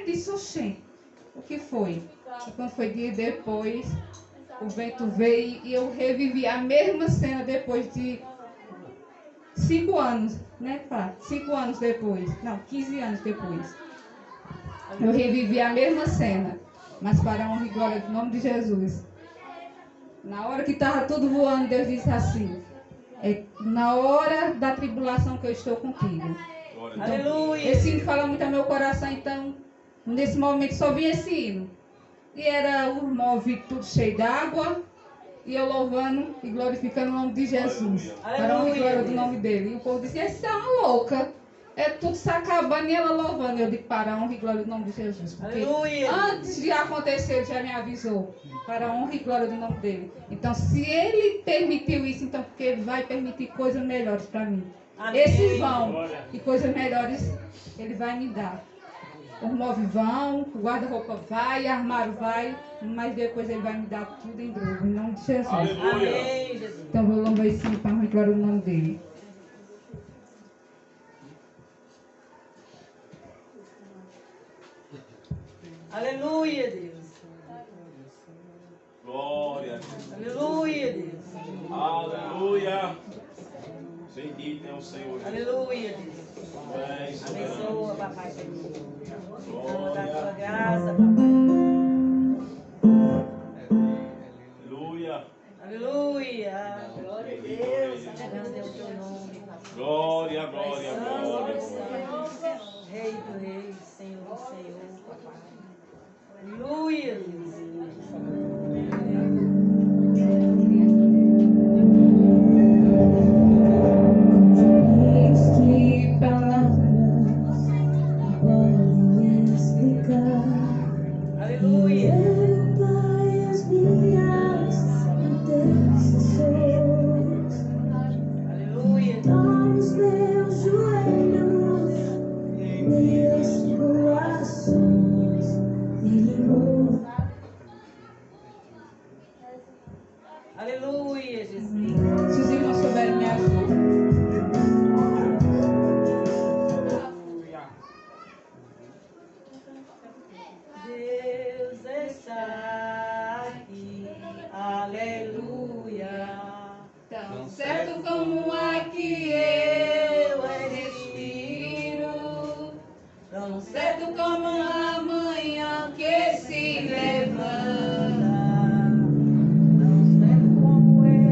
ele disse, oxê, o que foi? E quando foi dia depois, o vento veio e eu revivi a mesma cena depois de 5 anos, né, pá? 5 anos depois, não, 15 anos depois. Eu revivi a mesma cena, mas para a honra e glória do nome de Jesus. Na hora que estava tudo voando, Deus disse assim, é na hora da tribulação que eu estou contigo. Então, aleluia. Esse hino fala muito ao meu coração, então, nesse momento só vi esse hino. E era o móvel tudo cheio d'água, e eu louvando e glorificando o nome de Jesus. Aleluia. Para a honra e glória do nome dele. E o povo disse, essa é uma louca. É tudo se acabando e ela louvando. Eu digo, para a honra e glória do nome de Jesus. Porque aleluia. Antes de acontecer, ele já me avisou. Para a honra e glória do nome dele. Então, se ele permitiu isso, então porque ele vai permitir coisas melhores para mim. Amém. Esses vão. E coisas melhores ele vai me dar. Os móveis vão, o guarda-roupa vai, o armário vai, mas depois ele vai me dar tudo em dobro, em nome de Jesus. Amém, Jesus. Então vou louvar esse para a honra e glória do nome dele. Aleluia, Deus. Glória a Deus. Aleluia, Deus. Aleluia. Bendito é o Senhor. Aleluia, Deus. Abençoa, papai. Vamos dar tua graça, papai. Aleluia. Aleluia. Glória a Deus. Grande é o teu nome, papai. Glória, glória, glória. Rei do rei, Senhor do Senhor, papai. Aleluia, Deus. Que palavras podem explicar. Aleluia. Pai, as minhas intercessões. Aleluia. Toma os meus joelhos, meus corações. Aleluia, Jesus. Se os irmãos souberem me ajudar. Deus está aqui, aleluia. Tão certo como aqui eu respiro, tão certo como a manhã que se levanta, Tão certo como eu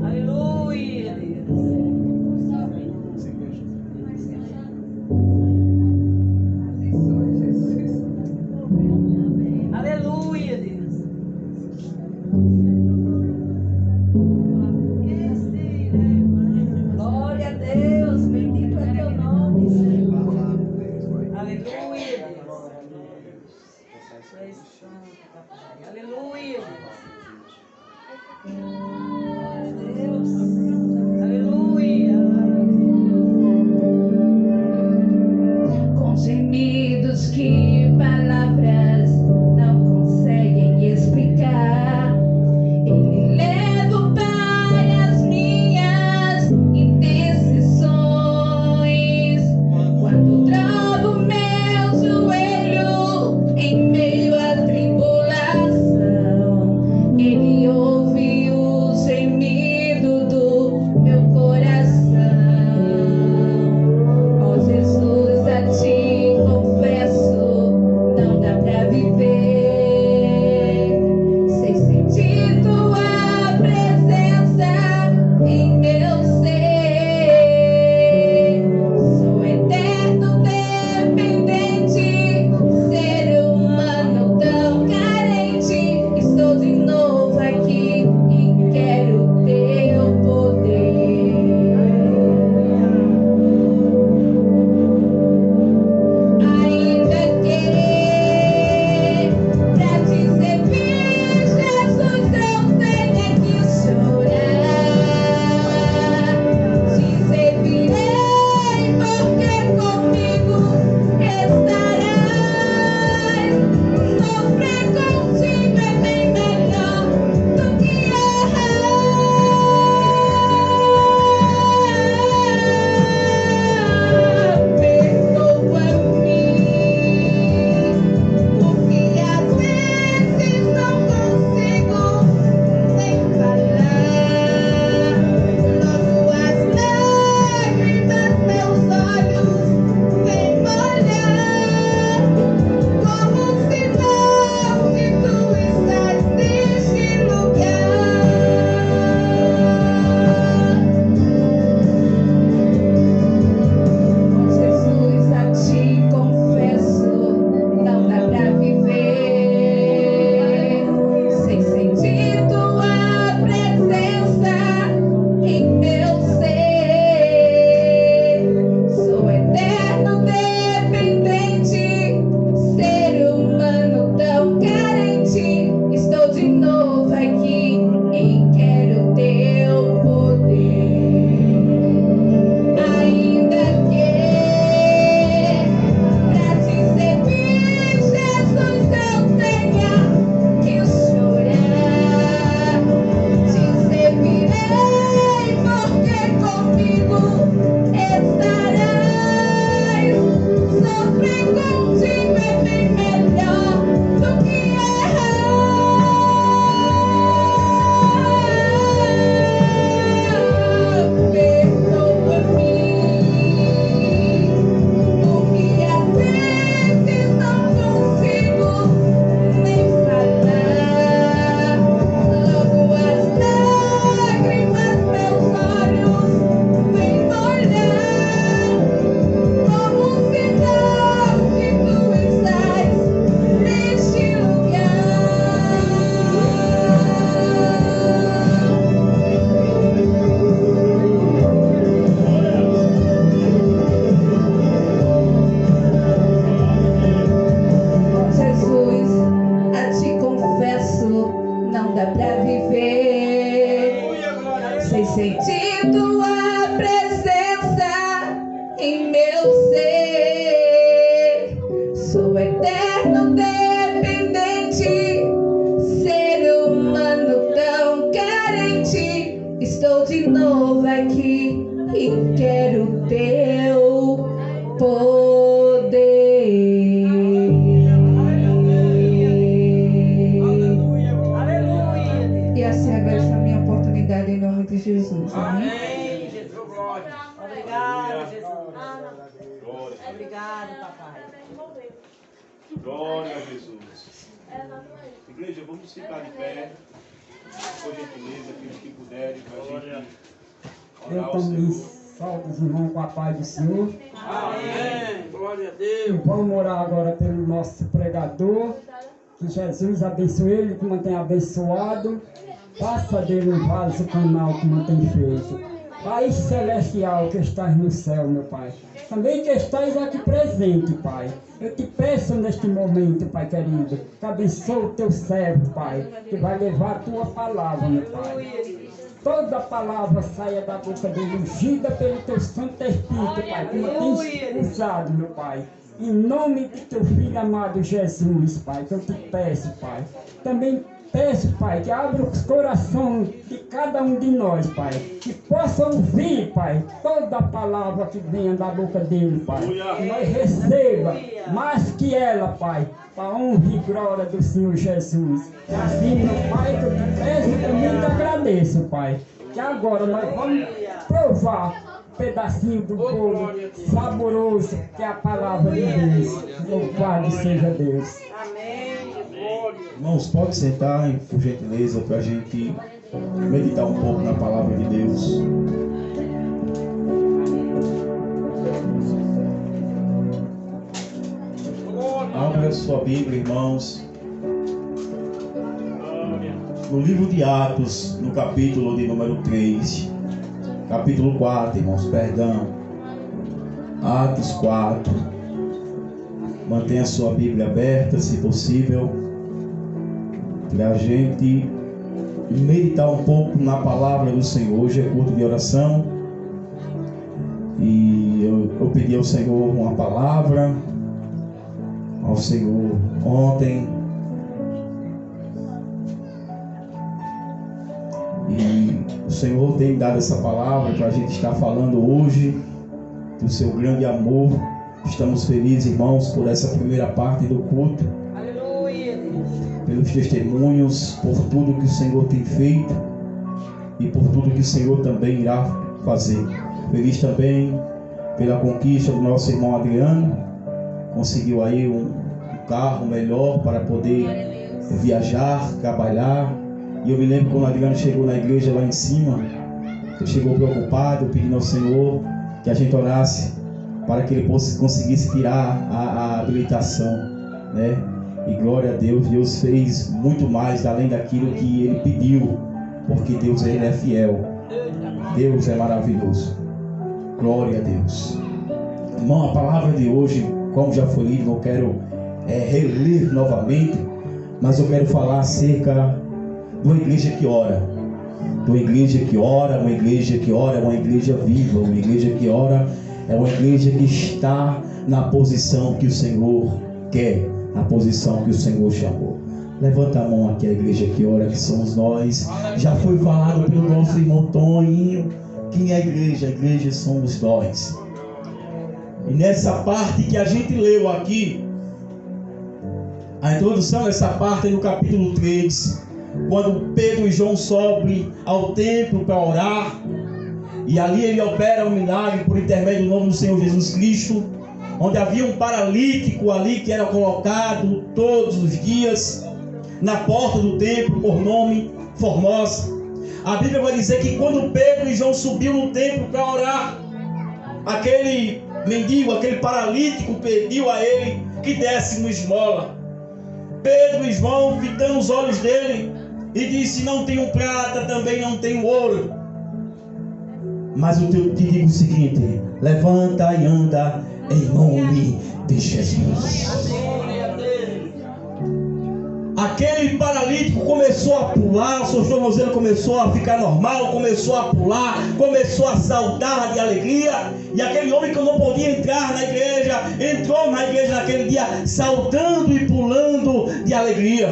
aleluia, Deus. Aleluia, Deus. glória a Deus, bendito é teu nome, Senhor. Aleluia, Deus. Tu és santo, papai. Aleluia, Deus. Aleluia. Com gemidos que palavras não conseguem explicar, Ele leva o Pai as minhas intercessões. Quando travo meu joelho em meio à tribulação, Ele ouve o gemido do Glória. Obrigado, papai. Glória a Jesus. Igreja, vamos ficar de pé. Por gentileza, aqueles que puderem, para a gente Eu orar ao também Senhor. salvo os irmãos com a paz do Senhor. Amém. Glória a E Deus. vamos orar agora pelo nosso pregador. Que Jesus abençoe ele, que mantém abençoado. Faça dele um vaso canal que mantém feito. Pai celestial que estás no céu, meu Pai. Também que estás aqui presente, Pai. Eu te peço neste momento, Pai querido, que abençoe o teu servo, Pai, que vai levar a tua palavra, meu Pai. Toda palavra saia da boca dele, ungida pelo teu Santo Espírito, Pai, como tens usado, meu Pai. Em nome de teu Filho amado Jesus, Pai, que eu te peço, Pai. Também peço, Pai, que abra os corações de cada um de nós, Pai. Que possa ouvir, Pai, toda a palavra que venha da boca dele, Pai. Que nós receba mais que ela, Pai, para a honra e glória do Senhor Jesus. Assim, meu Pai, que eu te peço e também te agradeço, Pai. Que agora nós vamos provar um pedacinho do bolo saboroso, que é a palavra de Deus. Louvado seja Deus. Amém. Irmãos, pode sentar, por gentileza, para a gente meditar um pouco na palavra de Deus. Abra sua Bíblia, irmãos, no livro de Atos, no capítulo de número 3, capítulo 4, irmãos, perdão. Atos 4. Mantenha sua Bíblia aberta, se possível, para a gente meditar um pouco na palavra do Senhor. Hoje é culto de oração e eu pedi ao Senhor uma palavra, ao Senhor ontem, e o Senhor tem dado essa palavra para a gente estar falando hoje do seu grande amor. Estamos felizes, irmãos, por essa primeira parte do culto, Aleluia. pelos testemunhos, por tudo que o Senhor tem feito e por tudo que o Senhor também irá fazer. Feliz também pela conquista do nosso irmão Adriano. Conseguiu aí um carro melhor para poder viajar, trabalhar. E eu me lembro quando o Adriano chegou na igreja lá em cima, ele chegou preocupado, pedindo ao Senhor que a gente orasse para que ele conseguisse tirar a habilitação, né? E glória a Deus, Deus fez muito mais além daquilo que ele pediu, porque Deus, ele é fiel, Deus é maravilhoso. Glória a Deus. Irmão, a palavra de hoje, como já foi lido, não quero reler novamente, mas eu quero falar acerca de uma igreja que ora. De uma igreja que ora, uma igreja que ora, uma igreja viva, uma igreja que ora, é uma igreja que está na posição que o Senhor quer, na posição que o Senhor chamou. Levanta a mão aqui, a igreja que ora, que somos nós. Já foi falado pelo nosso irmão Toninho. Quem é a igreja? A igreja somos nós. E nessa parte que a gente leu aqui, a introdução dessa parte é no capítulo 3, quando Pedro e João sobem ao templo para orar, e ali ele opera um milagre por intermédio do nome do Senhor Jesus Cristo, onde havia um paralítico ali que era colocado todos os dias na porta do templo por nome Formosa. A Bíblia vai dizer que quando Pedro e João subiu no templo para orar, aquele mendigo, aquele paralítico pediu a ele que desse uma esmola. Pedro e João, fitando os olhos dele, e disse: não tenho prata, também não tenho ouro, mas eu te digo o seguinte: levanta e anda em nome de Jesus. Aquele paralítico começou a pular, o seu tornozelo começou a ficar normal, começou a pular, começou a saltar de alegria. E aquele homem que não podia entrar na igreja, entrou na igreja naquele dia saltando e pulando de alegria.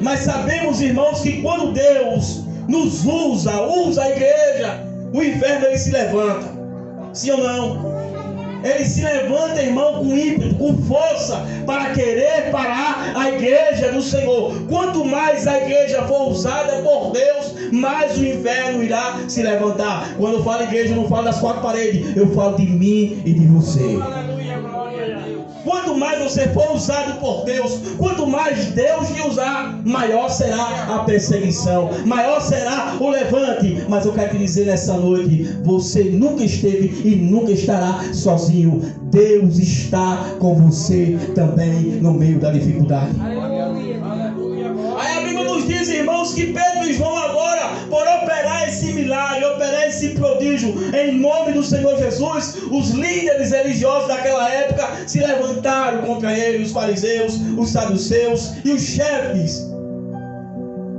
Mas sabemos, irmãos, que quando Deus nos usa a igreja, o inferno ele se levanta. Sim ou não? ele se levanta, irmão, com ímpeto, com força, para querer parar a igreja do Senhor. Quanto mais a igreja for usada por Deus, mais o inferno irá se levantar. Quando eu falo igreja, eu não falo das quatro paredes, eu falo de mim e de você. Quanto mais você for usado por Deus, quanto mais Deus te usar, maior será a perseguição, maior será o levante. Mas eu quero te dizer nessa noite, você nunca esteve e nunca estará sozinho. Deus está com você também no meio da dificuldade. Aí a Bíblia nos diz, irmãos, que Pedro e João agora, por operar esse milagre, operar esse prodígio em nome do Senhor Jesus, os líderes religiosos daquela época se levantaram contra ele, os fariseus, os saduceus e os chefes.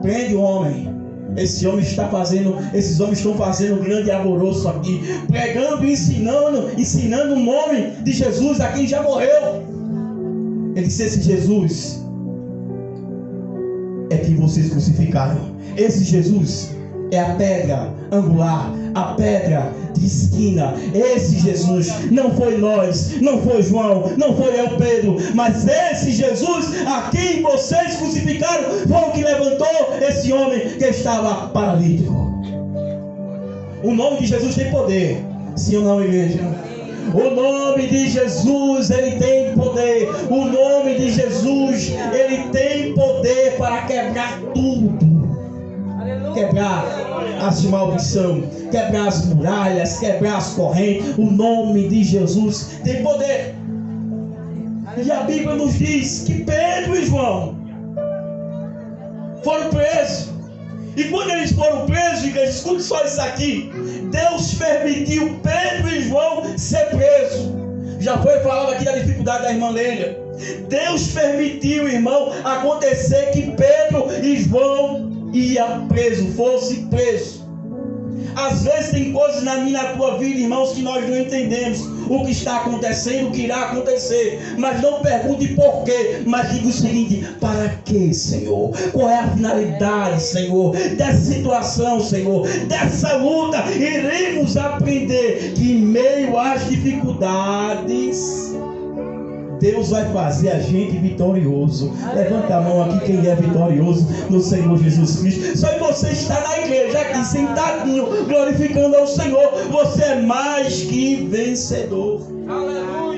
Prende o homem. Esses homens estão fazendo um grande alvoroço aqui, pregando e ensinando o nome de Jesus a quem já morreu. Ele disse: esse Jesus é quem vocês crucificaram. Esse Jesus é a pedra angular, a pedra de esquina. Esse Jesus não foi nós, não foi João, não foi eu, Pedro, mas esse Jesus a quem vocês crucificaram foi o que levantou esse homem que estava paralítico. O nome de Jesus tem poder, sim ou não, igreja? O nome de Jesus, ele tem poder. O nome de Jesus, ele tem poder para quebrar tudo. Quebrar as maldições, quebrar as muralhas, quebrar as correntes. O nome de Jesus tem poder. E a Bíblia nos diz que Pedro e João foram presos. E quando eles foram presos, igreja, escute só isso aqui: Deus permitiu Pedro e João ser presos. Já foi falado aqui da dificuldade da irmã Leila. Deus permitiu, irmão, acontecer que Pedro e João ia preso, fosse preso. Às vezes tem coisas na minha e na tua vida, irmãos, que nós não entendemos o que está acontecendo, o que irá acontecer. Mas não pergunte por quê, mas diga o seguinte: para quê, Senhor? Qual é a finalidade, Senhor, dessa situação, Senhor, dessa luta? Iremos aprender que em meio às dificuldades, Deus vai fazer a gente vitorioso. Levanta a mão aqui quem é vitorioso no Senhor Jesus Cristo. Só que você está na igreja aqui sentadinho, glorificando ao Senhor. Você é mais que vencedor. Aleluia.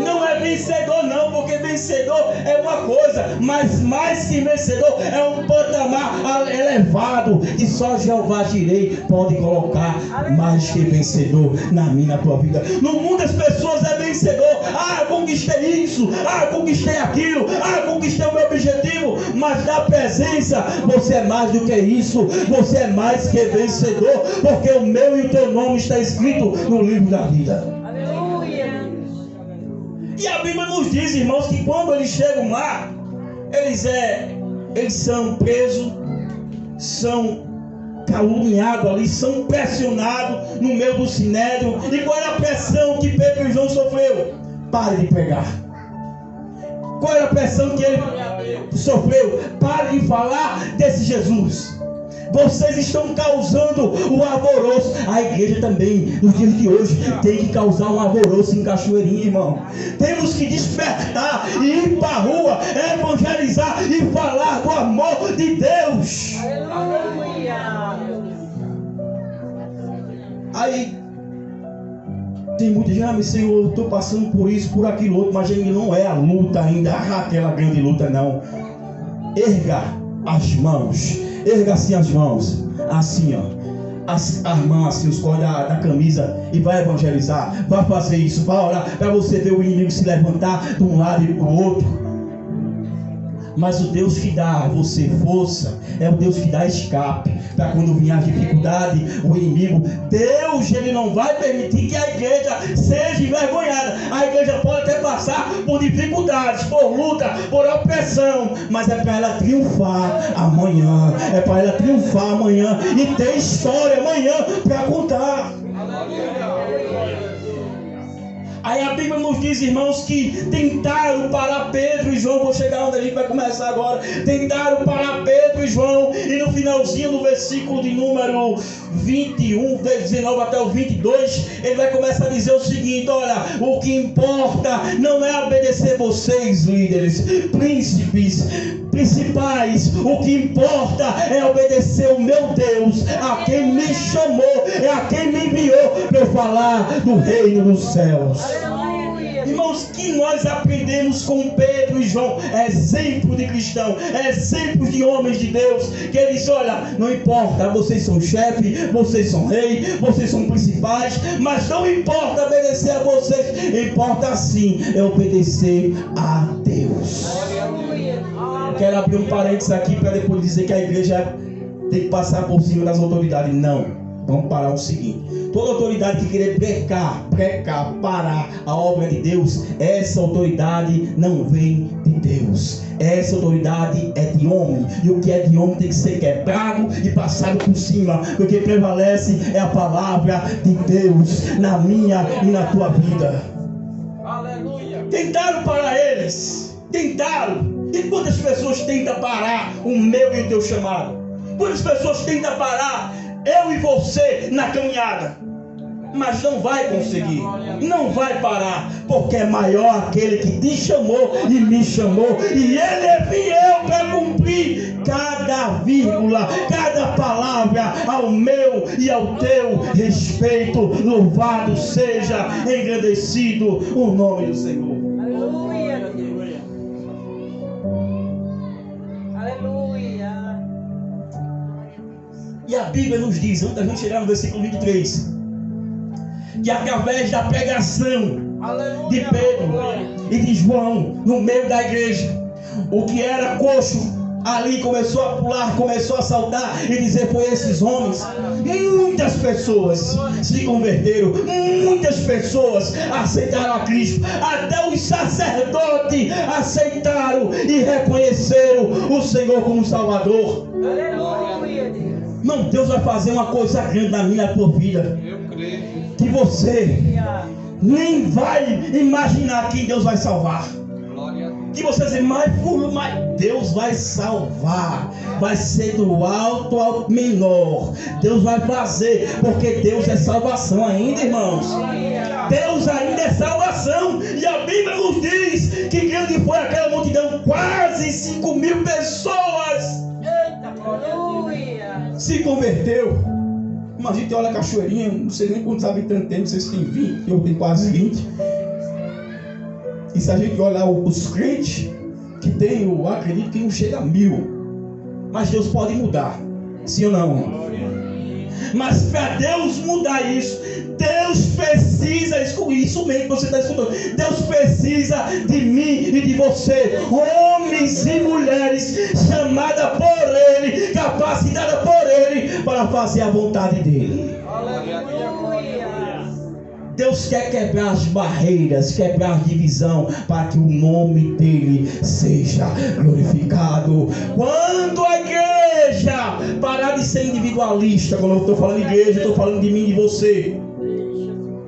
Não é vencedor não, porque vencedor é uma coisa, mas mais que vencedor é um patamar elevado que só Jeová Jireh pode colocar. Mais que vencedor na minha, na tua vida. No mundo as pessoas é vencedor. Ah, conquistei isso, ah, conquistei aquilo, ah, conquistei o meu objetivo. Mas na presença você é mais do que isso. Você é mais que vencedor, porque o meu e o teu nome está escrito no livro da vida. E a Bíblia nos diz, irmãos, que quando eles chegam lá, eles são presos, são caluniados ali, são pressionados no meio do sinédrio. E qual era a pressão que Pedro e João sofreu? Pare de pregar. Qual era a pressão que ele sofreu? Pare de falar desse Jesus. Vocês estão causando o alvoroço. A igreja também, nos dias de hoje, tem que causar um alvoroço em Cachoeirinha, irmão. Temos que despertar e ir para a rua, evangelizar e falar do amor de Deus. Aleluia. Aí tem muita gente: ah, meu Senhor, eu estou passando por isso, por aquilo outro, mas ainda não é a luta ainda, aquela grande luta não. Erga as mãos. Erga assim as mãos, assim ó, as mãos assim, os cordas da camisa, e vai evangelizar, vai fazer isso, vai orar, para você ver o inimigo se levantar de um lado e do outro. Mas o Deus que dá a você força é o Deus que dá escape para quando vier a dificuldade, o inimigo. Deus, ele não vai permitir que a igreja seja envergonhada. A igreja pode até passar por dificuldades, por luta, por opressão, mas é para ela triunfar amanhã. É para ela triunfar amanhã e ter história amanhã para contar. Aí a Bíblia nos diz, irmãos, que tentaram parar Pedro e João. Vou chegar onde a gente vai começar agora. Tentaram parar Pedro e João. E no finalzinho do versículo de número 21, 19 até o 22, ele vai começar a dizer o seguinte: olha, o que importa não é obedecer vocês, líderes, príncipes, principais. O que importa é obedecer o meu Deus, a quem me chamou, é a quem me enviou para eu falar do reino dos céus. Irmãos, que nós aprendemos com Pedro e João, exemplo de cristão, exemplos de homens de Deus, que ele disse: olha, não importa, vocês são chefe, vocês são rei, vocês são principais, mas não importa obedecer a vocês, importa sim é obedecer a Deus. Quero abrir um parênteses aqui para depois dizer que a igreja tem que passar por cima das autoridades. Não, vamos parar o seguinte: toda autoridade que querer brecar, parar a obra de Deus, essa autoridade não vem de Deus. Essa autoridade é de homem, e o que é de homem tem que ser quebrado e passado por cima. O que prevalece é a palavra de Deus na minha e na tua vida. Aleluia. Tentaram parar eles, tentaram. E quantas pessoas tentam parar o meu e o teu chamado? Quantas pessoas tentam parar eu e você na caminhada? Mas não vai conseguir, não vai parar, porque é maior aquele que te chamou e me chamou, e ele é fiel para cumprir cada vírgula, cada palavra ao meu e ao teu respeito. Louvado seja, engrandecido o nome do Senhor. Aleluia. Aleluia. E a Bíblia nos diz, antes da gente chegar no versículo 23, que através da pregação de Pedro e de João no meio da igreja, o que era coxo ali começou a pular, começou a saltar e dizer: foi esses homens. Muitas pessoas se converteram, muitas pessoas aceitaram a Cristo, até os sacerdotes aceitaram e reconheceram o Senhor como Salvador. Aleluia, Deus. Não, Deus vai fazer uma coisa grande na minha e na tua vida, que você nem vai imaginar quem Deus vai salvar. Que você diz: mas Deus vai salvar, vai ser do alto ao menor. Deus vai fazer, porque Deus é salvação ainda, irmãos. Deus ainda é salvação. E a Bíblia nos diz que grande foi aquela multidão, quase 5.000 pessoas se converteu. Mas a gente olha a cachoeirinha, não sei nem quantos habitantes tem, não sei se tem 20, eu tenho quase 20. E se a gente olhar os crentes que tem, eu acredito que não chega a 1.000. Mas Deus pode mudar, sim ou não? Mas para Deus mudar isso, Deus precisa, isso mesmo que você está escutando, Deus precisa de mim e de você, homens e mulheres chamadas por Ele, capacitada por Ele para fazer a vontade dEle. Deus quer quebrar as barreiras, quebrar a divisão, para que o nome dEle seja glorificado. Quando a igreja parar de ser individualista, quando eu estou falando de igreja, eu estou falando de mim e de você,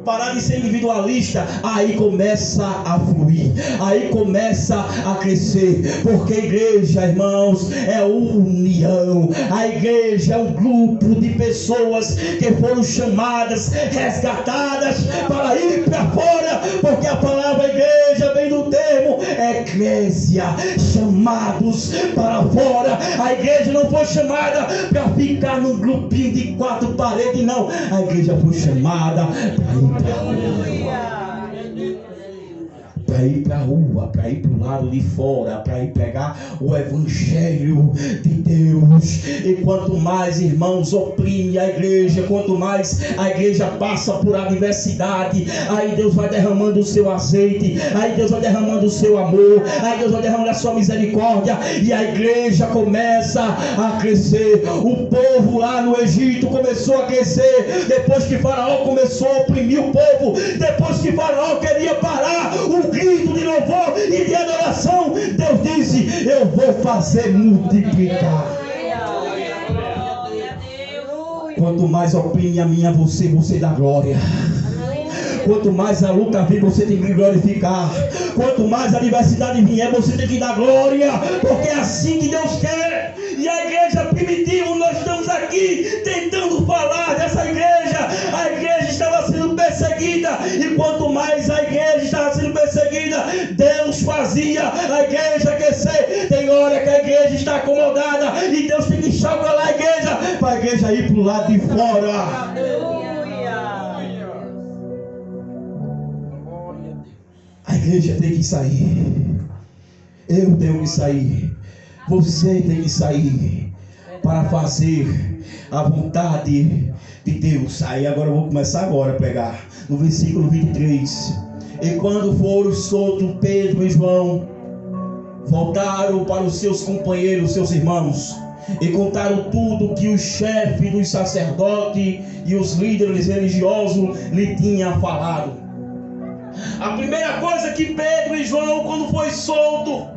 parar de ser individualista, aí começa a fluir, aí começa a crescer, porque a igreja, irmãos, é união. A igreja é um grupo de pessoas que foram chamadas, resgatadas para ir para fora, porque a palavra igreja vem do termo eclésia, chamados para fora. A igreja não foi chamada para ficar num grupinho de 4 paredes, não. A igreja foi chamada para ir para a rua, para ir para o lado de fora, para ir pegar o evangelho de Deus. E quanto mais, irmãos, oprime a igreja, quanto mais a igreja passa por adversidade, aí Deus vai derramando o seu azeite, aí Deus vai derramando o seu amor, aí Deus vai derramando a sua misericórdia, e a igreja começa a crescer. O povo lá no Egito começou a crescer, depois que Faraó começou a oprimir o povo, depois que Faraó queria parar o grito de louvor e de adoração, Deus disse: eu vou fazer multiplicar. Quanto mais oprime a minha, você dá glória. Quanto mais a luta vir, você tem que glorificar. Quanto mais a adversidade vier, você tem que dar glória, porque é assim que Deus quer. E a igreja primitiva, nós estamos aqui tentando falar dessa igreja. A igreja estava sendo perseguida, e quanto mais a igreja estava sendo perseguida, Deus fazia a igreja crescer. Tem hora que a igreja está acomodada e Deus tem que chacoalhar a igreja para a igreja ir para o lado de fora. A igreja tem que sair. Eu tenho que sair. Você tem que sair para fazer a vontade de Deus. Aí agora eu vou começar agora a pregar. No versículo 23. E quando foram soltos, Pedro e João voltaram para os seus companheiros, seus irmãos, e contaram tudo que o chefe dos sacerdotes e os líderes religiosos lhe tinham falado. A primeira coisa que Pedro e João, quando foi solto,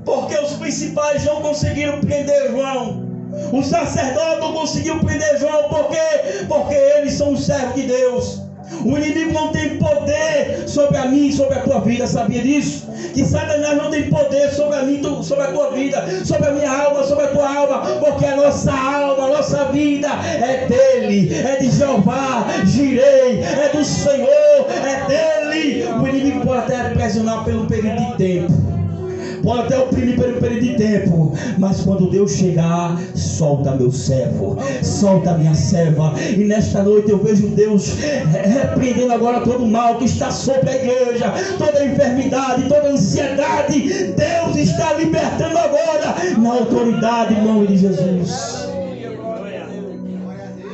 porque os principais não conseguiram prender João, o sacerdote não conseguiu prender João, por quê? Porque eles são os servos de Deus. O inimigo não tem poder sobre a mim e sobre a tua vida, sabia disso? Que Satanás não tem poder sobre a mim, sobre a tua vida, sobre a minha alma, sobre a tua alma, porque a nossa alma, a nossa vida é dele, é de Jeová, Jirei, é do Senhor, é dele. O inimigo pode até aprisionar pelo período de tempo, pode até oprimir pelo período de tempo, mas quando Deus chegar, solta meu servo, solta minha serva. E nesta noite eu vejo Deus repreendendo agora todo o mal que está sobre a igreja, toda a enfermidade, toda a ansiedade. Deus está libertando agora, na autoridade, em nome de Jesus.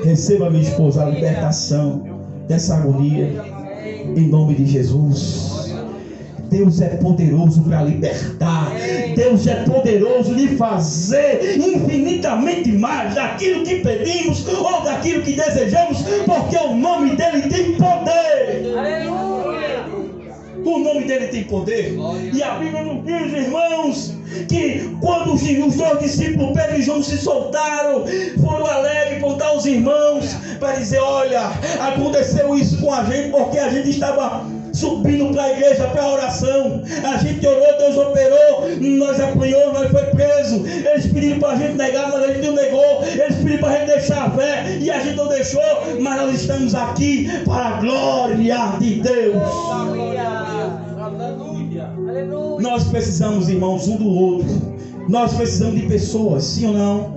Receba, minha esposa, a libertação dessa agonia, em nome de Jesus. Deus é poderoso para libertar. Deus é poderoso de fazer infinitamente mais daquilo que pedimos ou daquilo que desejamos, porque o nome dele tem poder. Aleluia. O nome dele tem poder. E a Bíblia nos diz, irmãos, que quando os dois discípulos Pedro e João se soltaram, foram alegres contar aos irmãos para dizer: olha, aconteceu isso com a gente porque a gente estava subindo para a igreja, para a oração. A gente orou, Deus operou, nós apanhou, nós foi preso. Eles pediram para a gente negar, mas a gente não negou. Eles pediram para a gente deixar a fé e a gente não deixou. Mas nós estamos aqui para a glória de Deus. Aleluia. Nós precisamos, irmãos, um do outro. Nós precisamos de pessoas, sim ou não?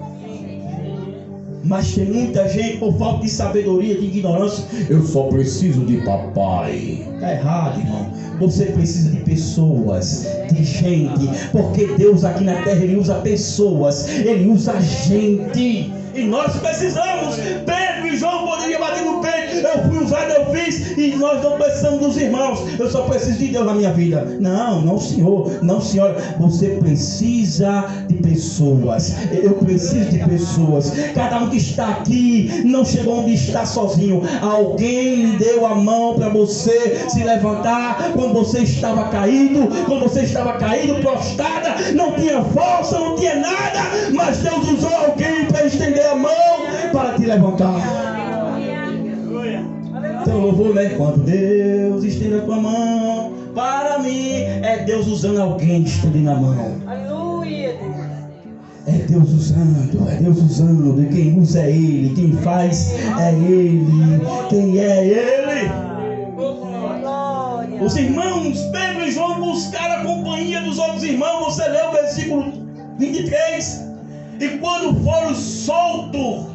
Mas tem muita gente, por falta de sabedoria, de ignorância: eu só preciso de papai. Está errado, irmão. Você precisa de pessoas, de gente, porque Deus aqui na terra, Ele usa pessoas, Ele usa gente. E nós precisamos. Pedro e João poderiam bater no peito: eu fui usado, eu fiz. E nós não precisamos dos irmãos. Eu só preciso de Deus na minha vida. Não, não senhor, não senhora. Você precisa de pessoas. Eu preciso de pessoas. Cada um que está aqui não chegou onde está sozinho. Alguém lhe deu a mão para você se levantar quando você estava caído. Quando você estava caído, prostrada, não tinha força, não tinha nada, mas Deus usou alguém para estender a mão para te levantar. Então louvor, né? Quando Deus estende a tua mão para mim, é Deus usando alguém estendendo a mão. Aleluia. É Deus usando. E quem usa é Ele, quem faz é Ele, quem é Ele. Os irmãos Pedro e João buscaram a companhia dos outros irmãos. Você lê o versículo 23. E quando foram soltos,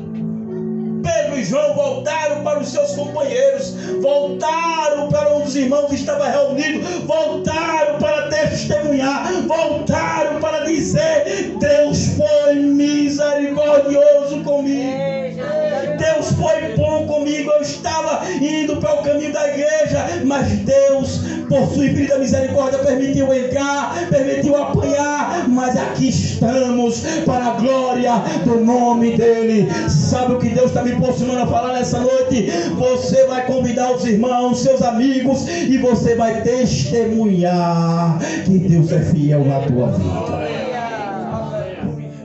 Pedro e João voltaram para os seus companheiros, voltaram para onde os irmãos estavam reunidos, voltaram para testemunhar, voltaram para dizer: Deus foi misericordioso comigo, Deus foi bom comigo. Eu estava indo para o caminho da igreja, mas Deus, por sua infinita misericórdia, permitiu entrar, permitiu apanhar, mas aqui estamos para a glória do nome dele. Sabe o que Deus está me impulsionando a falar nessa noite? Você vai convidar os irmãos, seus amigos, e você vai testemunhar que Deus é fiel na tua vida.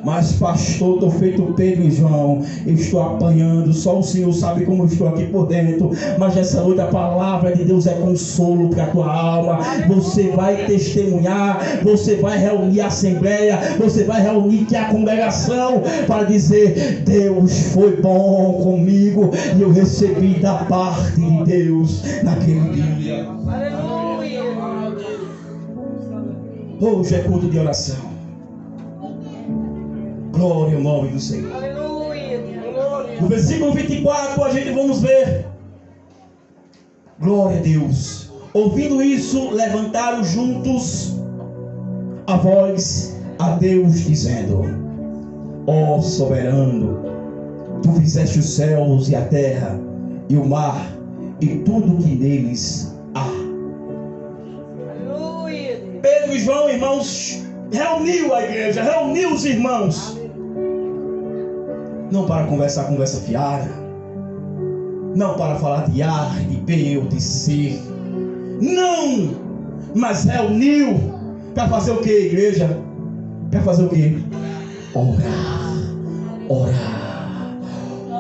Mas pastor, estou feito Pedro e João, eu estou apanhando, só o Senhor sabe como eu estou aqui por dentro. Mas essa noite a palavra de Deus é consolo para a tua alma. Você vai testemunhar, você vai reunir a assembleia, você vai reunir a congregação para dizer: Deus foi bom comigo e eu recebi da parte de Deus naquele dia. Aleluia. Hoje é culto de oração. Glória ao nome do Senhor. Aleluia. Glória. No versículo 24 a gente vamos ver. Glória a Deus. Ouvindo isso, levantaram juntos a voz a Deus, dizendo: ó soberano, tu fizeste os céus e a terra e o mar e tudo que neles há. Aleluia. Pedro e João, irmãos, reuniu a igreja, reuniu os irmãos. Não para conversar conversa fiada, não para falar de A, de B ou de C, não, mas reuniu para fazer o que, igreja? Para fazer o que? Orar, orar,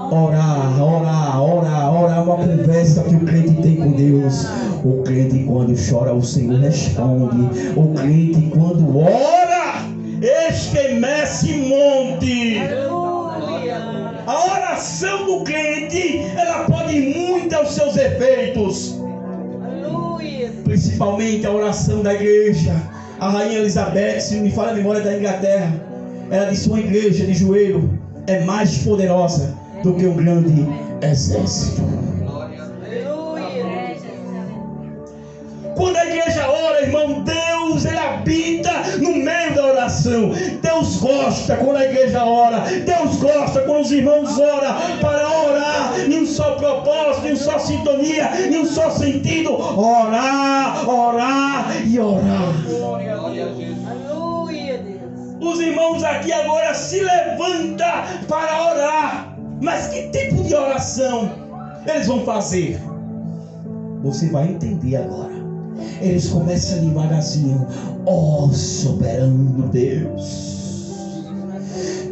orar, orar, orar, orar. Uma conversa que o crente tem com Deus. O crente, quando chora, o Senhor responde. O crente, quando ora, estremece monte. A oração do crente, ela pode ir muito aos seus efeitos. Aleluia. Principalmente a oração da igreja. A rainha Elizabeth, se não me falha a memória, da Inglaterra, ela disse: uma igreja de joelho é mais poderosa do que um grande exército. Aleluia. Quando a igreja ora, irmão, Deus, ele habita no meio da oração. Deus gosta quando a igreja ora. Deus gosta quando os irmãos oram para orar em um só propósito, em uma só sintonia, em um só sentido. Orar, orar e orar. Aleluia, Deus. Os irmãos aqui agora se levantam para orar. Mas que tipo de oração eles vão fazer? Você vai entender agora. Eles começam devagarzinho: ó soberano Deus,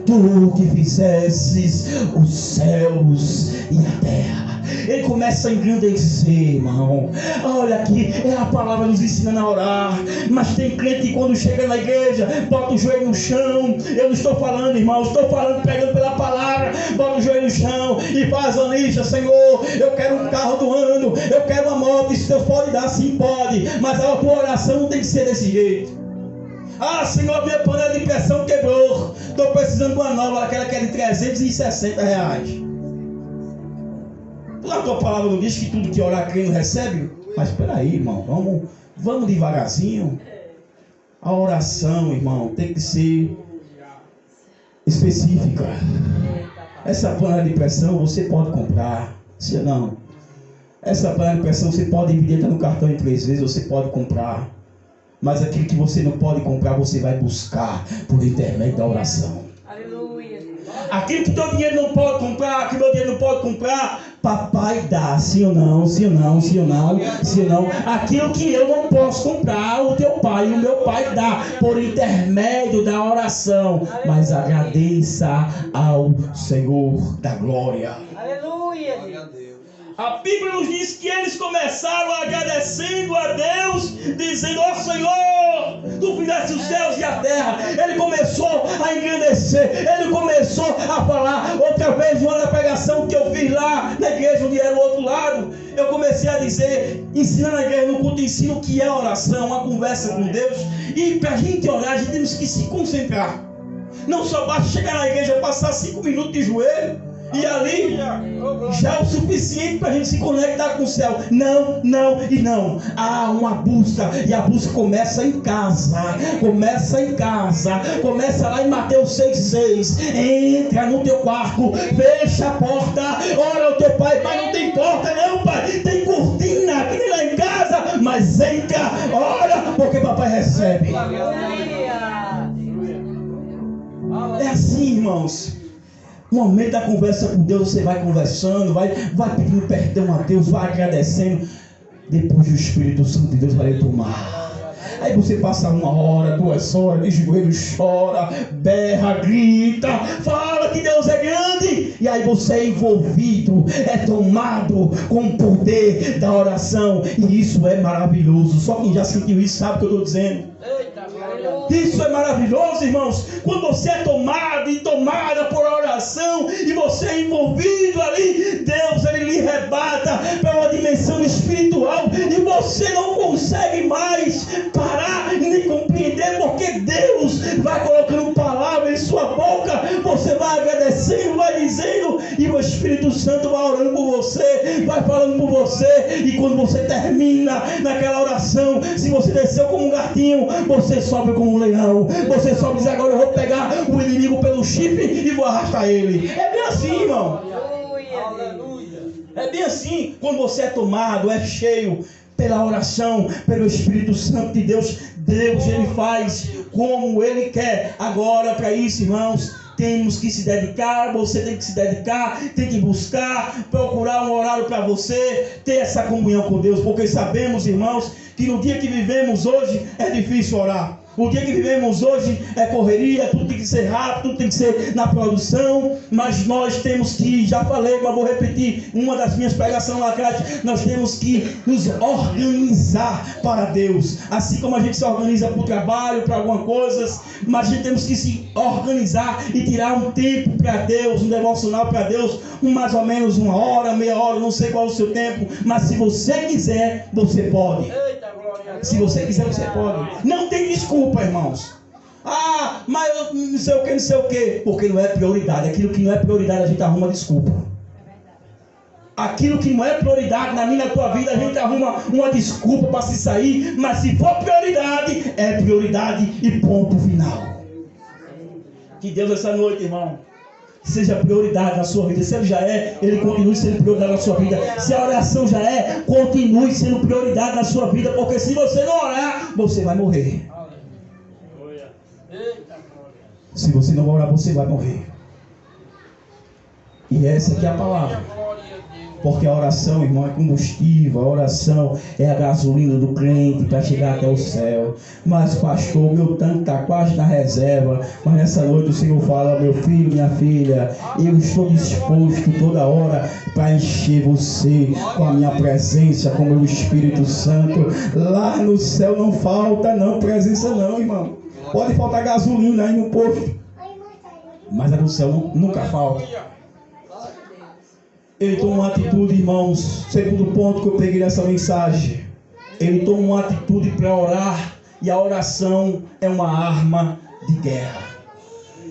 tu que fizesses os céus e a terra. Ele começa a engrandecer, irmão. Olha aqui, é a palavra nos ensinando a orar. Mas tem crente que quando chega na igreja, bota o joelho no chão. Eu não estou falando, irmão, estou falando, pegando pela palavra. Bota o joelho no chão e faz a lista: Senhor, eu quero um carro do ano, eu quero uma moto. Se Deus pode dar, sim, pode. Mas a tua oração não tem que ser desse jeito. Ah, Senhor, minha panela de pressão quebrou, estou precisando de uma nova, aquela que é de R$360. A tua palavra não diz que tudo que orar crendo recebe? Mas espera aí, irmão, vamos devagarzinho. A oração, irmão, tem que ser específica. Essa panela de pressão você pode comprar, se não. Essa panela de pressão você pode dividir no cartão em 3 vezes, você pode comprar. Mas aquilo que você não pode comprar, você vai buscar por intermédio da oração. Aleluia. Aquilo que teu dinheiro não pode comprar, que meu dinheiro não pode comprar, papai dá, sim ou não, sim ou não, sim ou não, sim ou não. Aquilo que eu não posso comprar, o teu pai, o meu pai dá, por intermédio da oração. Mas agradeça ao Senhor da glória. Aleluia. A Bíblia nos diz que eles começaram agradecendo a Deus, dizendo: ó Senhor, tu fizeste os céus e a terra. Ele começou a engrandecer, ele começou a falar. Outra vez, uma pregação que eu fiz lá na igreja onde era o outro lado, eu comecei a dizer, ensinando a igreja no culto, ensino o que é oração, uma conversa com Deus. E para a gente orar, a gente temos que se concentrar. Não só basta chegar na igreja, passar 5 minutos de joelho e ali já é o suficiente para a gente se conectar com o céu. Não, não e não. Há uma busca, e a busca começa em casa. Começa em casa. Começa lá em Mateus 6,6. Entra no teu quarto, fecha a porta, ora ao teu pai. Pai, não tem porta não, pai, tem cortina aqui nem lá em casa. Mas entra, ora, porque papai recebe. É assim, irmãos. No momento da conversa com Deus, você vai conversando, vai pedindo perdão a Deus, vai agradecendo. Depois o Espírito Santo de Deus vai lhe tomar. Aí você passa 1 hora, 2 horas, de joelho, chora, berra, grita, fala que Deus é grande. E aí você é envolvido, é tomado com o poder da oração. E isso é maravilhoso. Só quem já sentiu isso sabe o que eu estou dizendo. Isso é maravilhoso, irmãos. Quando você é tomado e tomada por oração e você é envolvido ali, Deus ele lhe arrebata para uma dimensão espiritual e você não consegue mais parar nem compreender, porque Deus vai colocando palavras em sua boca, você vai agradecendo, vai dizendo, e o Espírito Santo vai orando por você, vai falando por você. E quando você termina naquela oração, se você desceu como um gatinho, você sobe como um leão. Você sobe e diz: agora eu vou pegar o inimigo pelo chifre e vou arrastar ele. É bem assim, irmão. É bem assim. Quando você é tomado, é cheio pela oração, pelo Espírito Santo de Deus, Deus ele faz como ele quer. Agora, para isso, irmãos, temos que se dedicar. Você tem que se dedicar, tem que buscar, procurar um horário para você ter essa comunhão com Deus, porque sabemos, irmãos, que no dia que vivemos hoje é difícil orar. O dia que vivemos hoje é correria, tudo tem que ser rápido, tudo tem que ser na produção, mas nós temos que, já falei, mas vou repetir uma das minhas pregações lá atrás, nós temos que nos organizar para Deus, assim como a gente se organiza para o trabalho, para algumas coisas, mas a gente temos que se organizar e tirar um tempo para Deus, um devocional para Deus, mais ou menos 1 hora, meia hora, não sei qual é o seu tempo, mas se você quiser, você pode. Se você quiser, você pode. Não tem desculpa, irmãos. Ah, mas eu não sei o que, não sei o que. Porque não é prioridade. Aquilo que não é prioridade, a gente arruma desculpa. Aquilo que não é prioridade na minha, na tua vida, a gente arruma uma desculpa para se sair. Mas se for prioridade, é prioridade e ponto final. Que Deus essa noite, irmão, seja prioridade na sua vida. Se ele já é, ele continue sendo prioridade na sua vida. Se a oração já é, continue sendo prioridade na sua vida, porque se você não orar, você vai morrer. Se você não orar, você vai morrer. E essa aqui é a palavra. Porque a oração, irmão, é combustível. A oração é a gasolina do crente para chegar até o céu. Mas, pastor, meu tanque está quase na reserva. Mas nessa noite o Senhor fala: meu filho, minha filha, eu estou disposto toda hora para encher você com a minha presença, com o meu Espírito Santo. Lá no céu não falta não presença não, irmão. Pode faltar gasolina aí no posto, mas no céu nunca falta. Ele toma uma atitude, irmãos. Segundo ponto que eu peguei nessa mensagem, ele toma uma atitude para orar. E a oração é uma arma de guerra.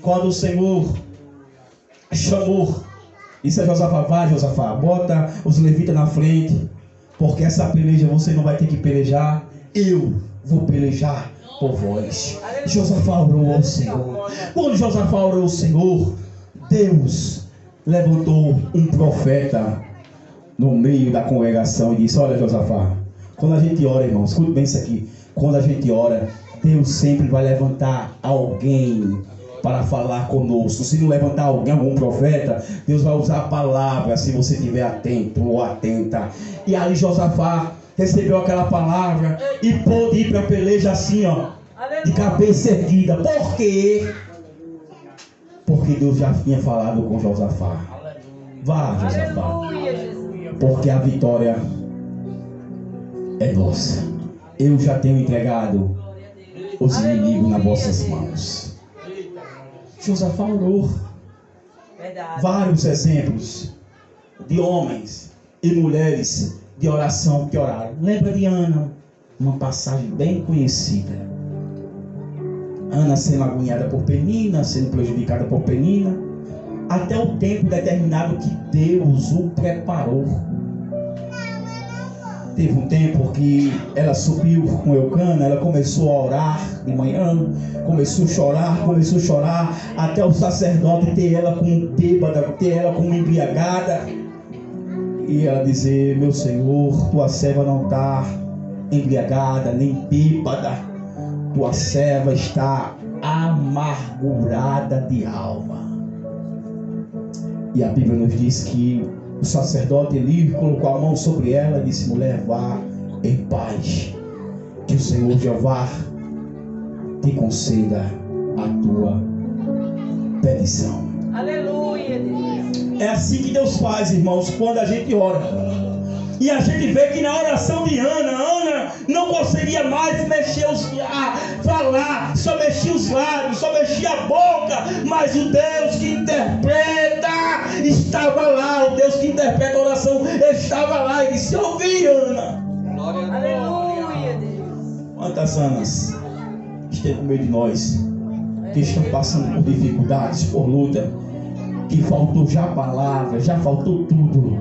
Quando o Senhor chamou, disse a Josafá: vai, Josafá, bota os levitas na frente, porque essa peleja você não vai ter que pelejar, eu vou pelejar por vós. Josafá orou ao Senhor. Quando Josafá orou ao Senhor, Deus levantou um profeta no meio da congregação e disse: olha, Josafá, quando a gente ora, irmão, escute bem isso aqui. Quando a gente ora, Deus sempre vai levantar alguém para falar conosco. Se não levantar alguém, algum profeta, Deus vai usar a palavra, se você estiver atento ou atenta. E aí Josafá recebeu aquela palavra e pôde ir para a peleja assim, ó, de cabeça erguida. Por quê? Porque Deus já tinha falado com Josafá: vá, Josafá, porque a vitória é nossa. Eu já tenho entregado os inimigos nas vossas mãos. Josafá orou. Vários exemplos de homens e mulheres de oração que oraram. Lembra de Ana? Uma passagem bem conhecida. Ana sendo agoniada por Penina, sendo prejudicada por Penina, até o tempo determinado que Deus o preparou. Teve um tempo que ela subiu com Eucana, ela começou a orar de manhã, começou a chorar, até o sacerdote ter ela como bêbada, ter ela como embriagada, e ela dizer: meu Senhor, tua serva não está embriagada, nem bêbada, tua serva está amargurada de alma. E a Bíblia nos diz que o sacerdote Eli colocou a mão sobre ela e disse: mulher, vá em paz, que o Senhor Jeová te conceda a tua petição. Aleluia, Deus. É assim que Deus faz, irmãos, quando a gente ora. E a gente vê que na oração de Ana não conseguia mais mexer falar, só mexia os lábios, só mexia a boca, mas o Deus que interpreta estava lá, o Deus que interpreta a oração estava lá e disse: ouvi, Ana. Aleluia, Deus. Quantas Anas estão no meio de nós, que estão passando por dificuldades, por luta, que faltou já palavra, já faltou tudo,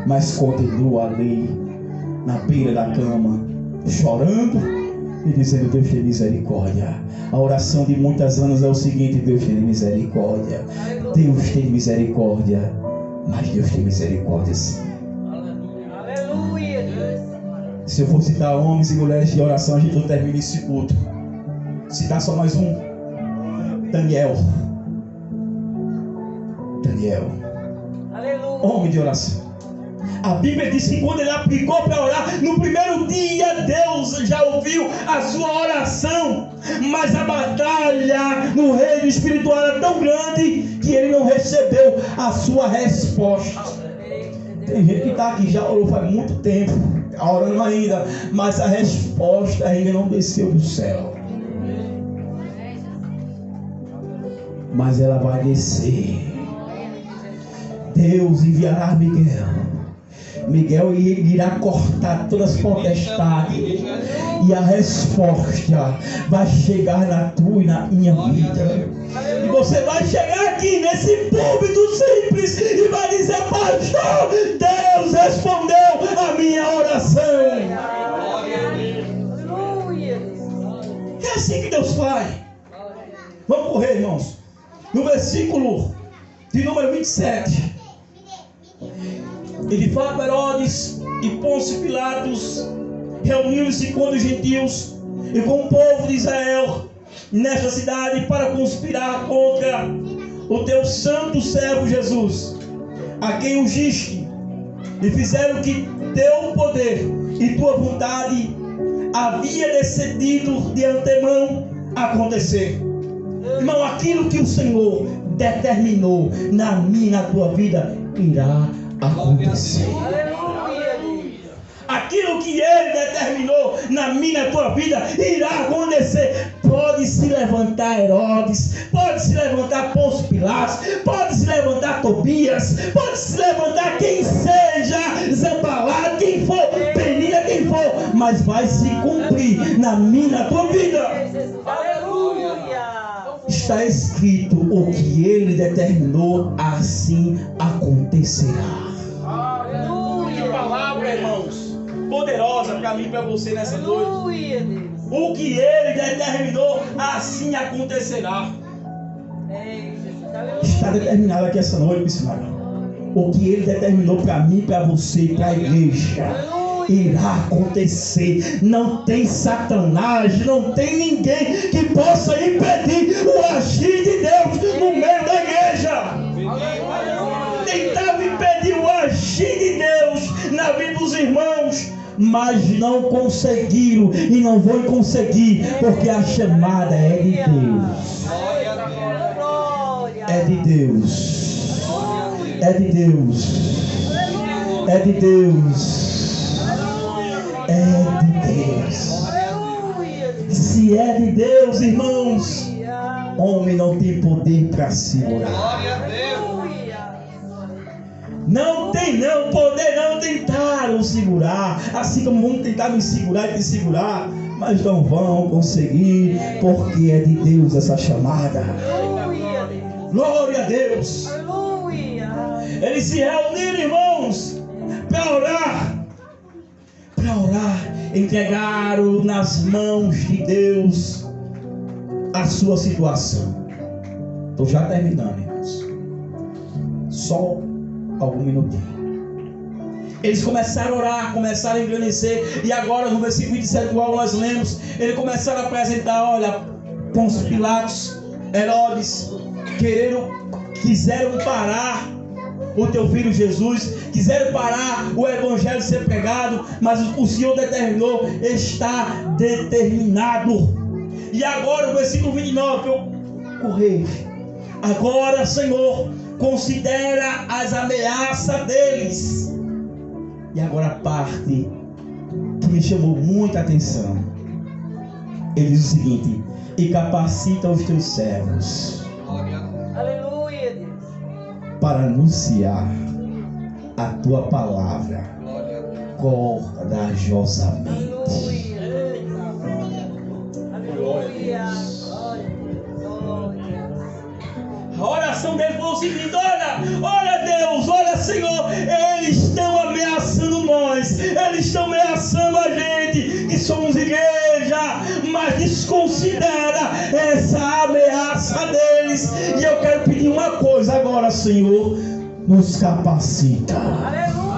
mas continua ali na beira da cama, chorando e dizendo: Deus tem misericórdia. A oração de muitas anos é o seguinte: Deus tem misericórdia, Deus tem misericórdia, mas Deus tem misericórdia sim. Aleluia, Deus. Se eu for citar homens e mulheres de oração, a gente não termina esse culto. Citar só mais um: Daniel. Aleluia. Homem de oração. A Bíblia diz que quando ele aplicou para orar, no primeiro dia Deus já ouviu a sua oração, mas a batalha no reino espiritual era tão grande que ele não recebeu a sua resposta. Tem gente que está aqui, já orou faz muito tempo, está orando ainda, mas a resposta ainda não desceu do céu. Mas ela vai descer. Deus enviará Miguel irá cortar todas as potestades, e a resposta vai chegar na tua e na minha vida. E você vai chegar aqui nesse púlpito simples e vai dizer: pastor, Deus respondeu a minha oração. É assim que Deus faz. Vamos correr, irmãos. No versículo de número 27, ele fala para Herodes e Pôncio Pilatos: reuniram-se com os gentios e com o povo de Israel nesta cidade para conspirar contra o teu santo servo Jesus, a quem ungiste, e fizeram que teu poder e tua vontade havia decidido de antemão acontecer. Irmão, aquilo que o Senhor determinou na minha e na tua vida irá acontecer. Aquilo que Ele determinou na minha e na tua vida irá acontecer. Pode se levantar Herodes, pode se levantar Pôncio Pilatos, pode se levantar Tobias, pode se levantar quem seja, Zambalá, quem for, Penina, quem for, mas vai se cumprir na minha e na tua vida. Está escrito: o que Ele determinou, assim acontecerá. Que palavra, irmãos, poderosa para mim e para você nessa noite. O que Ele determinou, assim acontecerá. Está determinado aqui essa noite, missionário. O que Ele determinou para mim, para você e para a igreja irá acontecer. Não tem Satanás, não tem ninguém que possa impedir o agir de Deus no meio da igreja. Tentava impedir o agir de Deus na vida dos irmãos, mas não conseguiram e não vão conseguir, porque a chamada é de Deus. É de Deus. É de Deus. É de Deus. É de Deus. Se é de Deus, irmãos, homem não tem poder para segurar. Não tem não poder, não tentaram segurar, assim como vão tentar me segurar e te segurar, mas não vão conseguir, porque é de Deus essa chamada. Glória a Deus. Eles se reuniram, irmãos, para orar, entregaram nas mãos de Deus a sua situação. Estou já terminando, irmãos. Só algum minutinho. Eles começaram a orar, começaram a engrandecer, e agora no versículo 27, igual nós lemos, eles começaram a apresentar: olha, Pôncio Pilatos, Herodes, quiseram parar o teu filho Jesus, quiseram parar o evangelho de ser pregado, mas o Senhor determinou, está determinado. E agora o versículo 29, eu corrijo. Agora, Senhor, considera as ameaças deles. E agora a parte que me chamou muita atenção. Ele diz o seguinte: e capacita os teus servos. Aleluia, Deus. Para anunciar a tua palavra corajosamente. Aleluia. A oração dele foi o seguinte: olha Deus, olha Senhor, eles estão ameaçando nós, eles estão ameaçando a gente, que somos igreja, mas desconsidera essa ameaça deles. E eu quero pedir uma coisa agora, Senhor, nos capacita. Aleluia.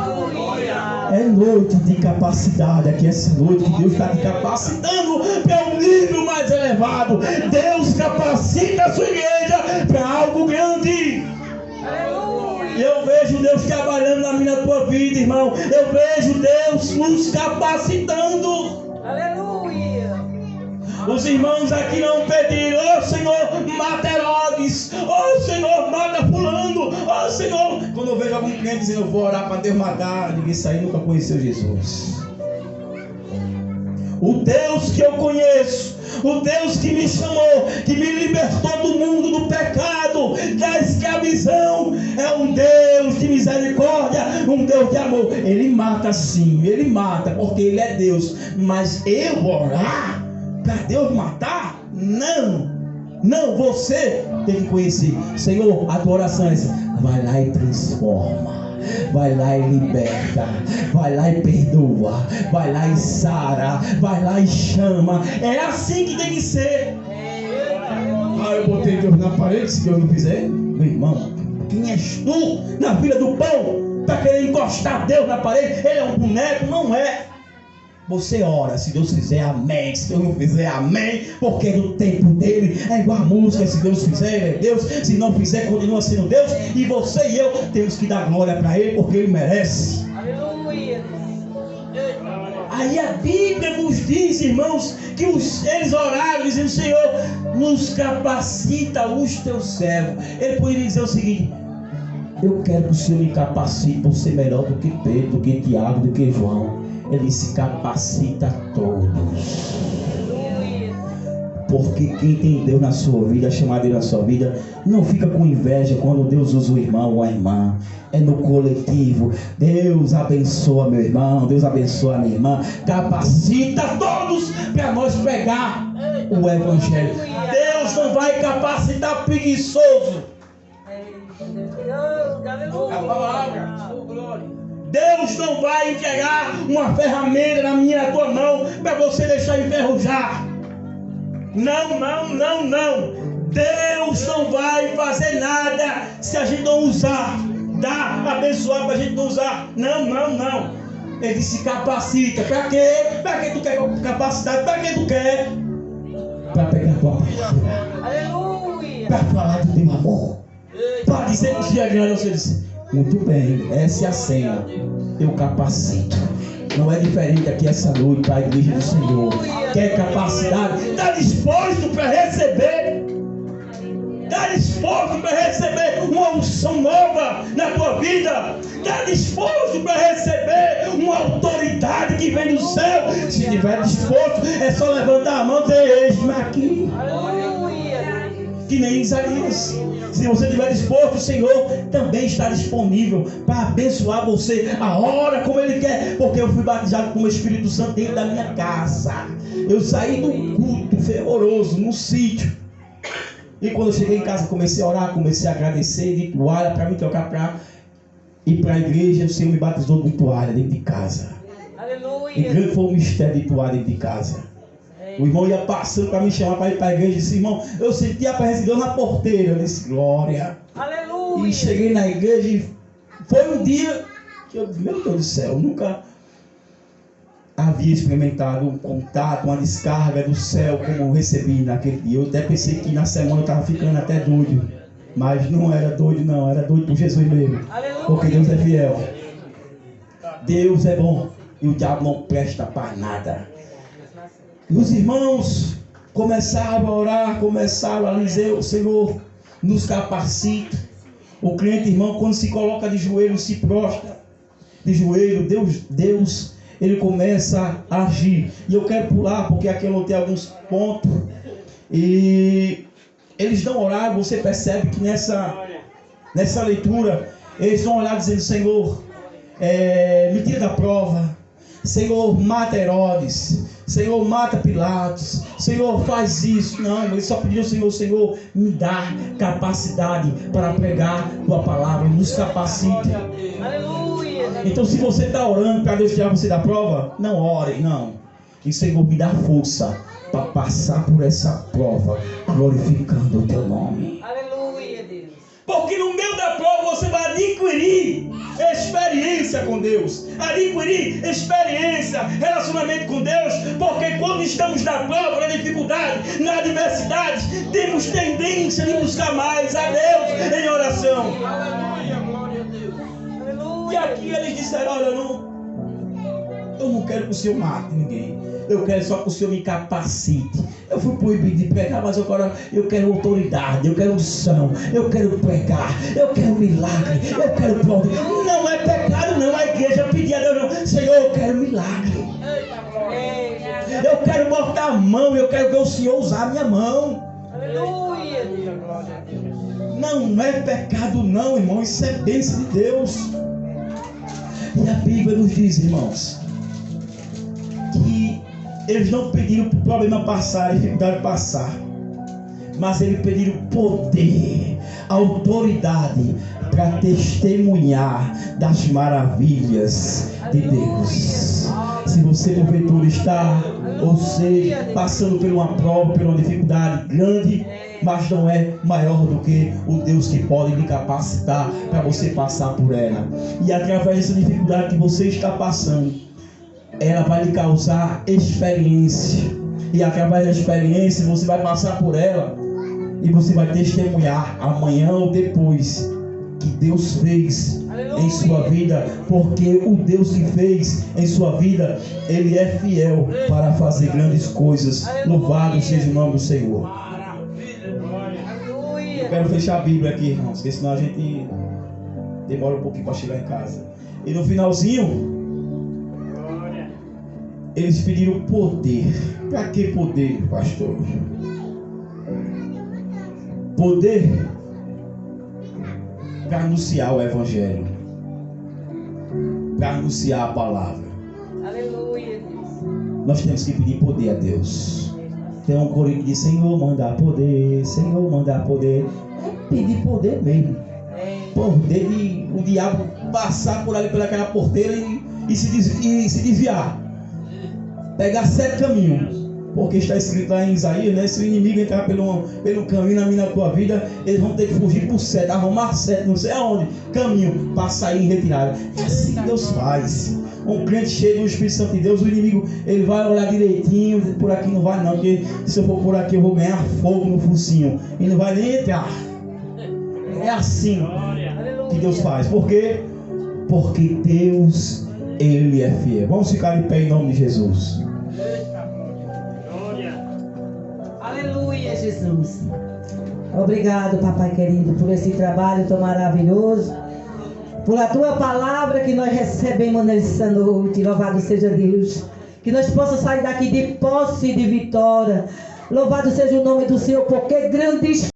É noite de capacidade aqui, essa noite que Deus está te capacitando para um nível mais elevado. Deus capacita a sua igreja para algo grande. Aleluia. Eu vejo Deus trabalhando na minha tua vida, irmão. Eu vejo Deus nos capacitando. Aleluia. Os irmãos aqui não pediram: ó Senhor, mata Herodes, ó Senhor, mata fulano, ó Senhor. Quando eu vejo algum cliente dizendo: eu vou orar para Deus matar, ninguém sair nunca conheceu Jesus. O Deus que eu conheço, o Deus que me chamou, que me libertou do mundo do pecado, da escravidão, é um Deus de misericórdia, um Deus de amor. Ele mata sim, ele mata, porque ele é Deus. Mas eu orar para Deus matar? Não. Não, você tem que conhecer. Senhor, a tua oração é essa: vai lá e transforma, vai lá e liberta, vai lá e perdoa, vai lá e sara, vai lá e chama. É assim que tem que ser. Ah, eu botei Deus na parede, se Deus não fizer. Meu irmão, quem és tu na fila do pão para querer encostar Deus na parede? Ele é um boneco? Não é. Você ora, se Deus fizer, amém. Se Deus não fizer, amém. Porque no tempo dele é igual a música: se Deus fizer, ele é Deus. Se não fizer, continua sendo Deus. E você e eu temos que dar glória para ele, porque ele merece. Aleluia. Aí a Bíblia nos diz, irmãos, que eles oraram dizendo: Senhor, nos capacita os teus servos. Ele poderia dizer o seguinte: eu quero que o Senhor me capacite por ser melhor do que Pedro, do que Tiago, do que João. Ele se capacita a todos. Porque quem tem Deus na sua vida, chamar Deus na sua vida, não fica com inveja quando Deus usa o irmão ou a irmã. É no coletivo. Deus abençoa meu irmão, Deus abençoa a minha irmã. Capacita todos para nós pregar o evangelho. Deus não vai capacitar preguiçoso. A palavra. Deus não vai entregar uma ferramenta na minha tua mão para você deixar enferrujar. Não, não, não, não. Deus não vai fazer nada se a gente não usar. Dá, abençoar para a gente não usar. Não, não, não. Ele se capacita. Para quê? Para que tu quer capacidade? Para que tu quer? Para pegar a tua palavra. Aleluia. Para falar do teu amor. Para dizer que o dia grande você disse: muito bem, essa é a senha. Eu capacito. Não é diferente aqui essa noite para a igreja do Senhor. Quer capacidade? Está disposto para receber? Está disposto para receber uma unção nova na tua vida? Está disposto para receber uma autoridade que vem do céu? Se estiver disposto, é só levantar a mão e dizer: eis-me aqui. Aleluia. Que nem Isaías. Se você estiver disposto, o Senhor também está disponível para abençoar você a hora como Ele quer. Porque eu fui batizado com o Espírito Santo dentro da minha casa. Eu saí do culto fervoroso, no sítio. E quando eu cheguei em casa, comecei a orar, comecei a agradecer de toalha para me trocar para ir para a igreja. O Senhor me batizou com toalha dentro de casa. Aleluia. E grande foi o mistério de toalha dentro de casa. O irmão ia passando para me chamar para ir para a igreja e disse: irmão, eu senti a presença de Deus na porteira. Eu disse: glória. Aleluia. E cheguei na igreja e foi um dia que eu, meu Deus do céu, nunca havia experimentado um contato, uma descarga do céu como eu recebi naquele dia. Eu até pensei que na semana eu estava ficando até doido. Mas não era doido não, era doido por Jesus mesmo. Aleluia. Porque Deus é fiel. Deus é bom e o diabo não presta para nada. E os irmãos começaram a orar, começaram a dizer: o Senhor nos capacita. O crente, irmão, quando se coloca de joelho, se prostra de joelho, Deus ele começa a agir. E eu quero pular porque aqui eu notei alguns pontos. E eles dão orar, você percebe que nessa leitura eles vão orar dizendo: Senhor, me tira da prova. Senhor, mata Herodes. Senhor, mata Pilatos. Senhor, faz isso. Não, eles só pediram: Senhor, me dá capacidade para pregar tua palavra. Nos capacite. Aleluia. Então, se você está orando para Deus tirar você da prova, não ore, não. E Senhor, me dá força para passar por essa prova, glorificando o teu nome. Aleluia, Deus. Porque no meio da prova você vai adquirir experiência com Deus, adquirir experiência, relacionamento com Deus. Porque quando estamos na prova, na dificuldade, na adversidade, temos tendência de buscar mais a Deus em oração. Aleluia, glória a Deus. E aqui eles disseram: olha, eu não quero que o Senhor mate ninguém, eu quero só que o Senhor me capacite. Eu fui proibido de pregar, mas agora eu quero autoridade, eu quero unção, eu quero pregar, eu quero milagre, eu quero poder. Não é pecado não a igreja pedir a Deus não: Senhor, eu quero milagre, eu quero botar a mão, eu quero ver o Senhor usar a minha mão. Aleluia. Glória a Deus. Não é pecado não, irmão, isso é bênção de Deus. E a Bíblia nos diz, irmãos, que eles não pediram para o problema passar, a dificuldade passar, mas eles pediram poder, autoridade para testemunhar das maravilhas de Deus. Se você porventura está, ou seja, passando por uma prova, por uma dificuldade grande, mas não é maior do que o Deus que pode lhe capacitar para você passar por ela. E através dessa dificuldade que você está passando, ela vai lhe causar experiência. E através da experiência você vai passar por ela e você vai testemunhar amanhã ou depois que Deus fez em sua vida. Porque o Deus que fez em sua vida, Ele é fiel para fazer grandes coisas. Louvado seja o nome do Senhor. Maravilha, glória. Eu quero fechar a Bíblia aqui, irmãos, porque senão a gente demora um pouquinho para chegar em casa. E no finalzinho, eles pediram poder. Para que poder, pastor? Poder para anunciar o Evangelho, para anunciar a palavra. Aleluia, Deus. Nós temos que pedir poder a Deus. Tem um corinho que diz: Senhor, manda poder, Senhor, manda poder. É pedir poder mesmo. Poder de o diabo passar por ali pelaquela porteira e se desviar. Pegar 7 caminhos. Porque está escrito lá em Isaías, né? Se o inimigo entrar pelo caminho na tua vida, eles vão ter que fugir por 7, arrumar 7, não sei aonde, caminho, para sair em retirada. É assim que Deus faz. Um crente cheio do Espírito Santo de Deus, o inimigo, ele vai olhar direitinho: por aqui não vai não, porque se eu for por aqui eu vou ganhar fogo no focinho. E não vai nem entrar. É assim que Deus faz. Por quê? Porque Deus, Ele é fiel. Vamos ficar de pé em nome de Jesus. Aleluia, Jesus. Obrigado, papai querido, por esse trabalho tão maravilhoso, por a tua palavra que nós recebemos nessa noite. Louvado seja Deus. Que nós possamos sair daqui de posse e de vitória. Louvado seja o nome do Senhor, porque grandes